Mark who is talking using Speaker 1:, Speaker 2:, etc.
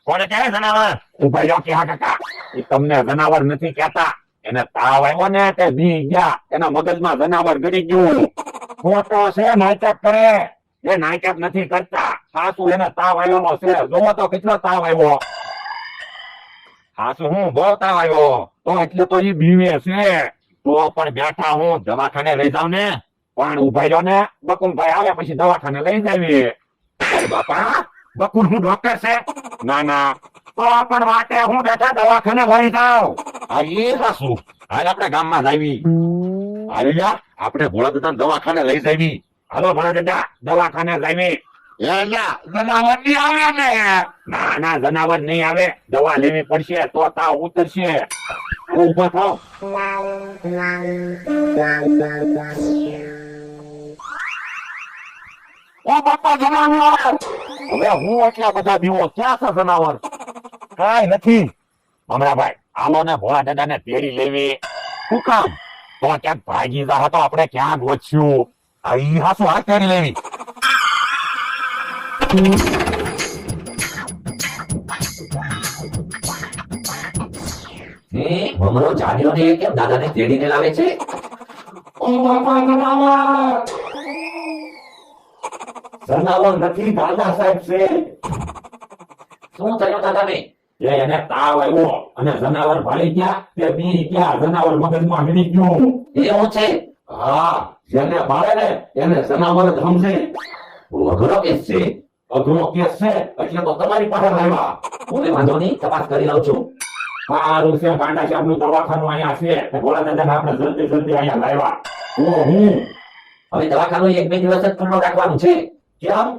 Speaker 1: કોને કહે જનાવર? ઉભા રહ્યો કે હા કાકા. એ તમને જનાવર નથી કહેતા. એને તાવ આવ્યો ને તે બી ગયા. એના મગજમાં જનાવર ગળી ગયું. ખોટો છે, નાટક કરે. એ નાટક નથી કરતા. સાસુ એને તાવ આવ્યો છે. જોવો તો કેટલો તાવ આવ્યો. સાસુ હું બહુ તાવ આવ્યો. તો એટલે તો ઈ બીવે છે. તો પણ બેઠા હું દવાખાને લઈ જાવ ને. પણ ઉભા રહ્યો ને, બકુલભાઈ આવે પછી દવાખાને લઈ જાવી. બાપા, બકુલ હું ડોક્ટર છે? ના ના, તો પણ વાટે હું બેઠા દવાખાને લઈ જાવ. આ એ સાસુ, હાલ આપણે ગામમાં જાવી. હાલે જા, આપણે ભોળા દાદા દવાખાને લઈ જાવી. હાલો ભોળા દાદા, દવાખાને જાવી. જનાવર નહીં આવે ને? ના ના, જનાવર નહીં આવે. દવા લેવી પડશે તો તાવ ઉતરશે. ઉભો થાવ. ઓ બાપા, જનાવર! હવે હું એટલા બધા બીવો ક્યાં છે જનાવર? કાંઈ નથી. હમણાં આલો ને ભોળા દાદા ને તેડી લેવી. શું કામ? તો ક્યાંક ભાગી જા તો આપણે ક્યાં ગોચ્યું? અહીં હાસુ આ તેડી લેવી.
Speaker 2: ભમરો જાણ્યો ને કેમ દાદાને તેડીને લાવે છે?
Speaker 1: ઓ બાપા, જનાવર! જનાવર નથી, દાદા સાહેબ છે.
Speaker 2: શું થયું દાદાને?
Speaker 1: એને તાવ આવ્યો અને જનાવર ભાળી ગયા. તે બી ગયા. જનાવર મગજમાં ગળી ગયું.
Speaker 2: એવું છે?
Speaker 1: હા, જેને ભાળે ને એને જનાવર જ સમજે.
Speaker 2: અઘરો કેસ છે.
Speaker 1: અઘરો કેસ છે એટલે તો તમારી પાસે લાવ્યા.
Speaker 2: કોઈ વાંધો નહીં, તપાસ કરી લઉં છું.
Speaker 1: સારું છે, ગાંડા સાહેબનું દવાખાનું અહીંયા છે. ભોળા દાદાને આપણે જલ્દી જલ્દી અહીંયા લાવ્યા. હું
Speaker 2: હવે દવાખાનું 1-2 દિવસ જ ખુલ્લો રાખવાનું છે.
Speaker 1: કેમ?